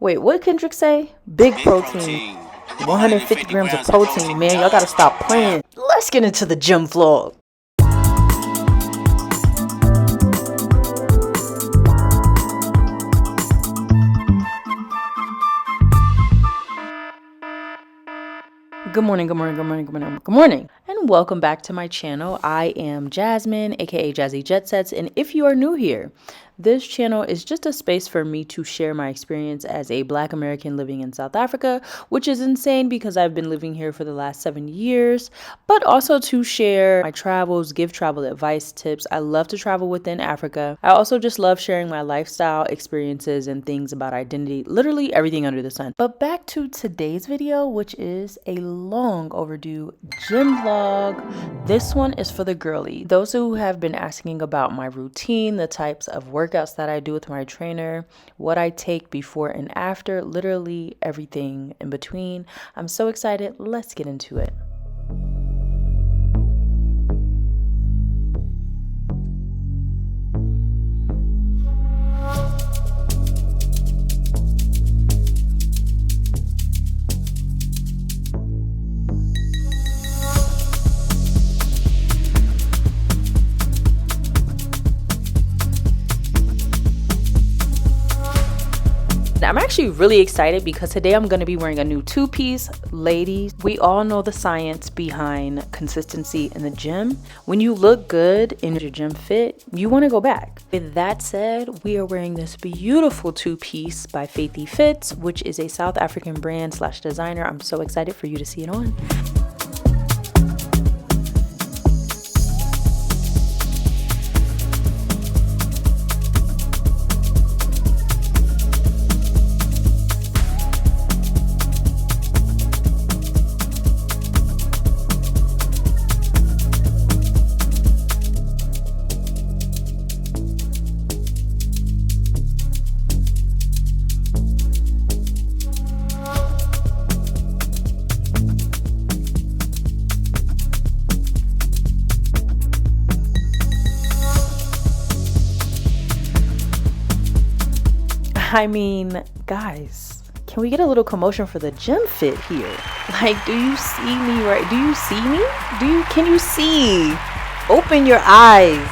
Wait, what Kendrick say? Big protein. 150 grams of protein, man. Y'all gotta stop playing. Let's get into the gym vlog. Good morning, good morning, good morning, good morning, good morning, and welcome back to my channel. I am Jasmine, aka Jazzy Jet Sets, and if you are new here, this channel is just a space for me to share my experience as a Black American living in South Africa, which is insane because I've been living here for the last 7 years, but also to share my travels, give travel advice, tips. I love to travel within Africa. I also just love sharing my lifestyle experiences and things about identity, literally everything under the sun. But back to today's video, which is a long overdue gym vlog. This one is for the girly. Those who have been asking about my routine, the types of workouts that I do with my trainer, what I take before and after, literally everything in between. I'm so excited. Let's get into it. I'm actually really excited because today I'm going to be wearing a new two-piece. Ladies, we all know the science behind consistency in the gym. When you look good in your gym fit, you want to go back. With that said, we are wearing this beautiful two-piece by Faithy Fits, which is a South African brand / designer. I'm so excited for you to see it on. I mean, guys, can we get a little commotion for the gym fit here? Like, do you see me right? Do you see me? Can you see? Open your eyes.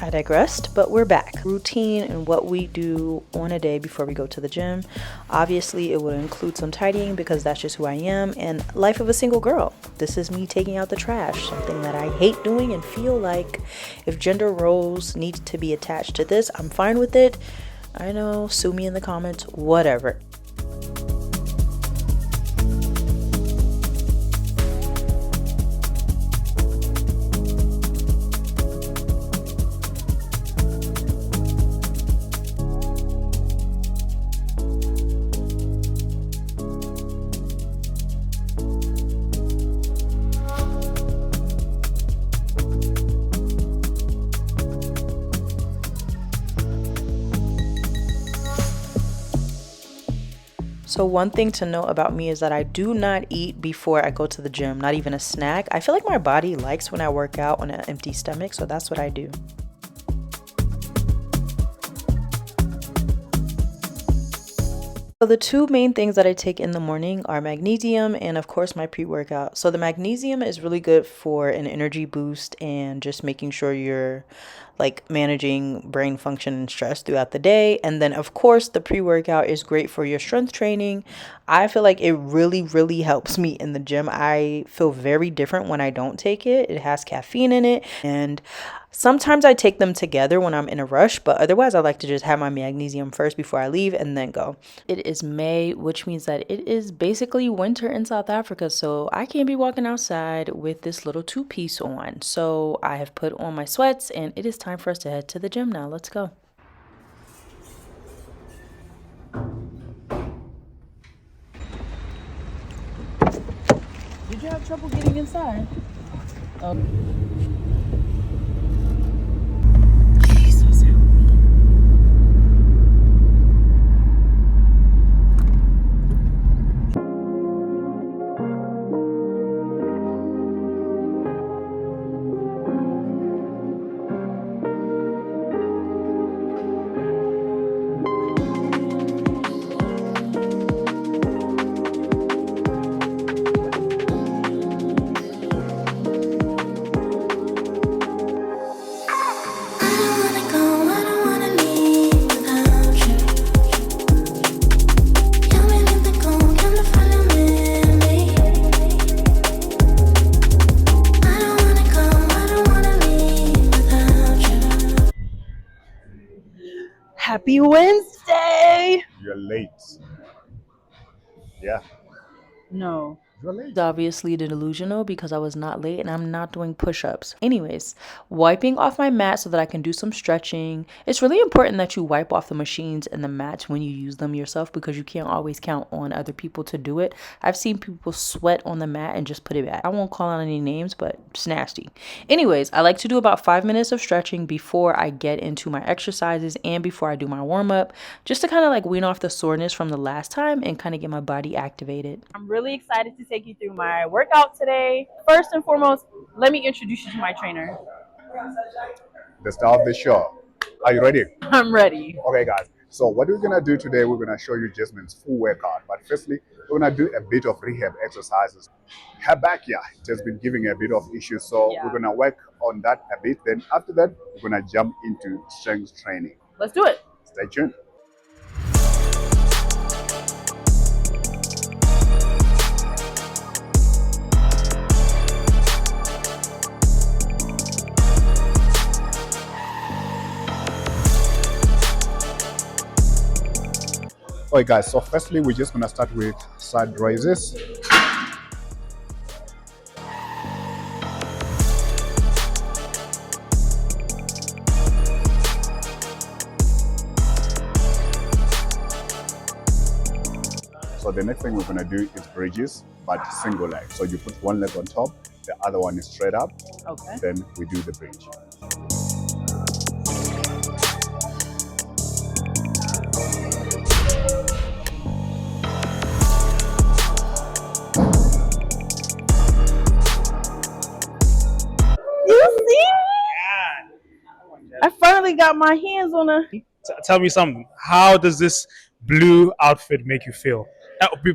I digressed, but we're back. Routine and what we do on a day before we go to the gym. Obviously, it will include some tidying because that's just who I am, and life of a single girl. This is me taking out the trash, something that I hate doing and feel like if gender roles need to be attached to this, I'm fine with it. I know, sue me in the comments, whatever. So one thing to know about me is that I do not eat before I go to the gym, not even a snack. I feel like my body likes when I work out on an empty stomach, so that's what I do. So the two main things that I take in the morning are magnesium and of course my pre-workout. So the magnesium is really good for an energy boost and just making sure you're like managing brain function and stress throughout the day. And then of course the pre-workout is great for your strength training. I feel like it really helps me in the gym. I feel very different when I don't take it. It has caffeine in it, and sometimes I take them together when I'm in a rush, but otherwise I like to just have my magnesium first before I leave and then go. It is May, which means that it is basically winter in South Africa, so I can't be walking outside with this little two-piece on. So I have put on my sweats and it is time for us to head to the gym now. Let's go. Did you have trouble getting inside? Oh. Happy Wednesday! You're late. Yeah, No. you're late. It's obviously delusional because I was not late and I'm not doing push-ups. Anyways, wiping off my mat so that I can do some stretching. It's really important that you wipe off the machines and the mats when you use them yourself because you can't always count on other people to do it. I've seen people sweat on the mat and just put it back. I won't call out any names, but it's nasty. Anyways, I like to do about 5 minutes of stretching before I get into my exercises and before I do my warm-up, just to kind of like wean off the soreness from the last time and kind of get my body activated. I'm really excited to take you through my workout today. First and foremost, let me introduce you to my trainer. The star of the show. Are you ready? I'm ready. Okay, guys. So what we're gonna do today, we're gonna show you Jasmine's full workout. But firstly, we're gonna do a bit of rehab exercises. Her back, yeah, it has been giving a bit of issues, so we're gonna work on that a bit. Then after that, we're gonna jump into strength training. Let's do it. Stay tuned. Alright guys, so firstly we're just gonna start with side raises. So the next thing we're gonna do is bridges, but single leg. So you put one leg on top, the other one is straight up. Okay. Then we do the bridge. You see? I finally got my hands on a. Tell me something. How does this blue outfit make you feel?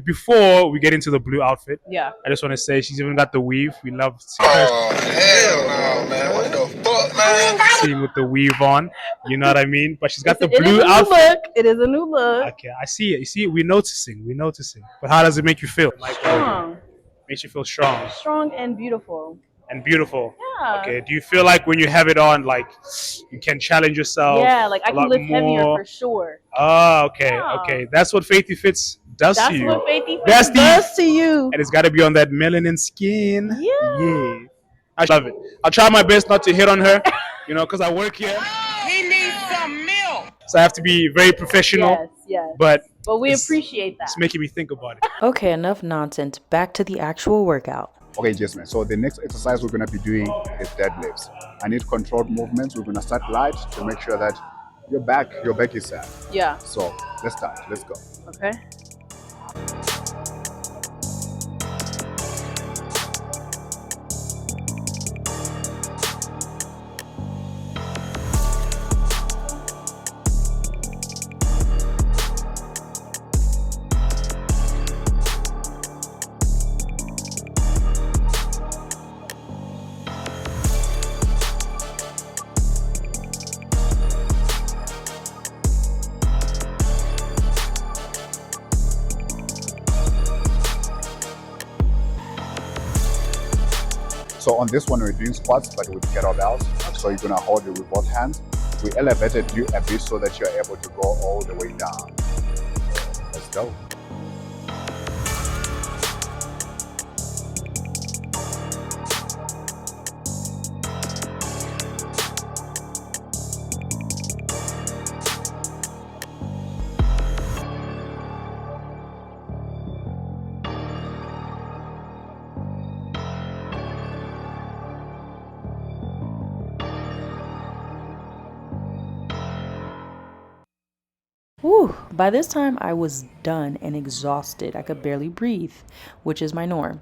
Before we get into the blue outfit, Yeah. I just want to say she's even got the weave. We love Oh, hell no, man. What the fuck, man? seeing with the weave on. You know what I mean? But she's got the It is blue a new outfit. look. It is a new look. Okay, I see it. You see it? We're noticing. We're noticing. But how does it make you feel? Strong. Makes you feel strong Strong and beautiful. and beautiful. Yeah. Okay. Do you feel like when you have it on, like you can challenge yourself? Yeah, like I a can lot lift heavier more? for sure. Oh, okay, Yeah. okay. That's what Faithy Fits does That's to you. what Faithy That's Fits the- does to you. And it's got to be on that melanin skin. Yeah. I love it. I'll try my best not to hit on her, you know, because I work here. He needs some milk. So I have to be very professional. Yes, yes. But we it's- appreciate that. It's making me think about it. Okay, enough nonsense. Back to the actual workout. Okay, Jasmine. So the next exercise we're gonna be doing is deadlifts. I need controlled movements. We're gonna start light to make sure that your back is set. Yeah. So let's start. Let's go. Okay. So on this one, we're doing squats, but with kettlebells. So you're gonna hold it with both hands. We elevated you a bit so that you're able to go all the way down. Let's go. Whew. By this time, I was done and exhausted. I could barely breathe, which is my norm.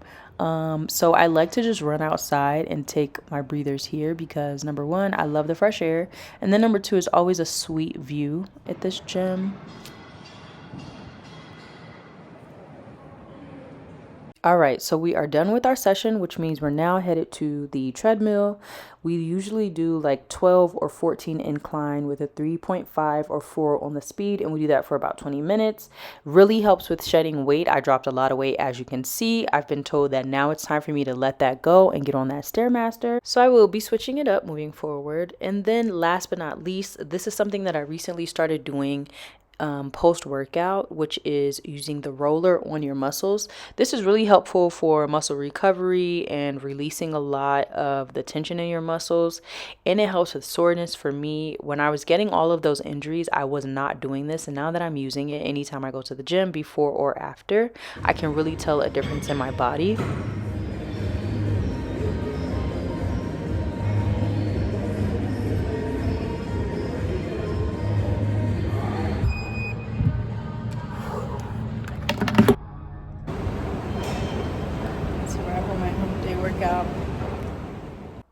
So I like to just run outside and take my breathers here because number one, I love the fresh air. And then number two is always a sweet view at this gym. All right, so we are done with our session, which means we're now headed to the treadmill. We usually do like 12 or 14 incline with a 3.5 or 4 on the speed, and we do that for about 20 minutes. Really helps with shedding weight. I dropped a lot of weight, as you can see. I've been told that now it's time for me to let that go and get on that Stairmaster. So I will be switching it up moving forward. And then last but not least, this is something that I recently started doing post-workout, which is using the roller on your muscles. This is really helpful for muscle recovery and releasing a lot of the tension in your muscles, and it helps with soreness. For me, when I was getting all of those injuries, I was not doing this, and now that I'm using it anytime I go to the gym, before or after, I can really tell a difference in my body.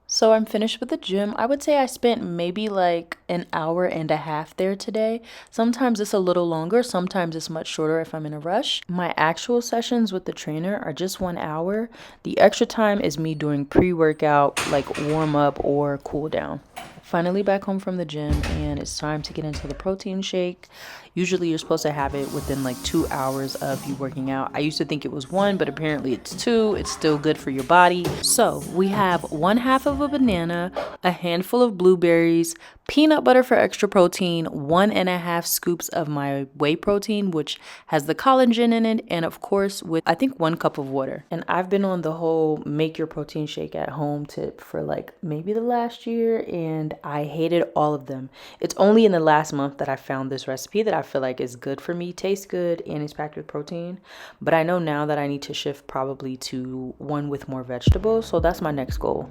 So I'm finished with the gym. I would say I spent maybe like an hour and a half there today. Sometimes it's a little longer, sometimes it's much shorter if I'm in a rush. My actual sessions with the trainer are just 1 hour. The extra time is me doing pre-workout, like warm up or cool down. Finally back home from the gym, and it's time to get into the protein shake. Usually you're supposed to have it within like 2 hours of you working out. I used to think it was 1, but apparently it's 2. It's still good for your body. So we have 1/2 of a banana, a handful of blueberries, peanut butter for extra protein, 1.5 scoops of my whey protein, which has the collagen in it, and of course with I think 1 cup of water. And I've been on the whole make your protein shake at home tip for like maybe the last year, and I hated all of them. It's only in the last month that I found this recipe that I feel like is good for me, tastes good, and it's packed with protein. But I know now that I need to shift probably to one with more vegetables, so that's my next goal.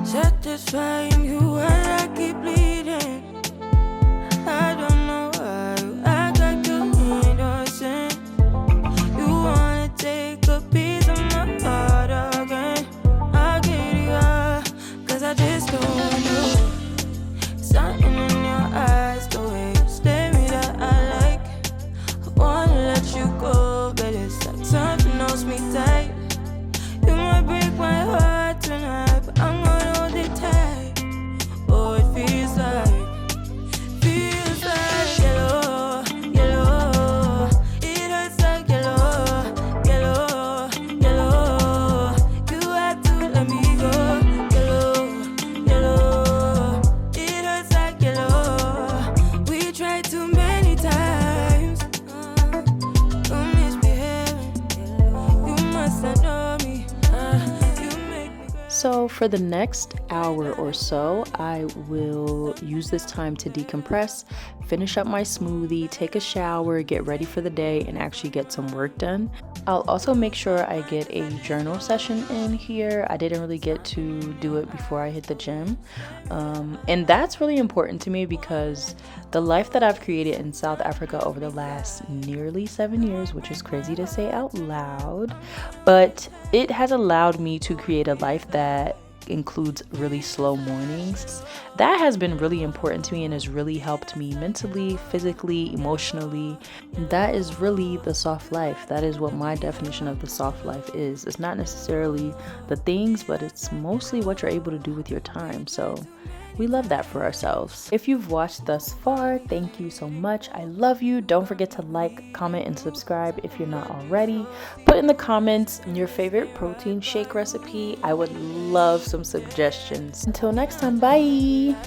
Satisfying you while I keep bleeding. I don't know why you act like you innocent. You wanna take a piece of my heart again. I'll get you out, cause I just don't know. Something in your eyes, the way you stare me that I like. I wanna let you go, but it's like something holds me tight. You might break my heart tonight, but I'm gonna hold it tight. Oh, it feels like yellow, yellow. It hurts like yellow, yellow, yellow. You had to let me go, yellow, yellow. It hurts like yellow. We tried too many times. Don't misbehave. You must have known me. So for the next hour or so, I will use this time to decompress, finish up my smoothie, take a shower, get ready for the day, and actually get some work done. I'll also make sure I get a journal session in here. I didn't really get to do it before I hit the gym. And that's really important to me because the life that I've created in South Africa over the last nearly 7 years, which is crazy to say out loud, but it has allowed me to create a life that includes really slow mornings. That has been really important to me and has really helped me mentally, physically, emotionally. That is really the soft life. That is what my definition of the soft life is. It's not necessarily the things, but it's mostly what you're able to do with your time. So We love that for ourselves. If you've watched thus far, thank you so much. I love you. Don't forget to like, comment, and subscribe if you're not already. Put in the comments your favorite protein shake recipe. I would love some suggestions. Until next time, bye.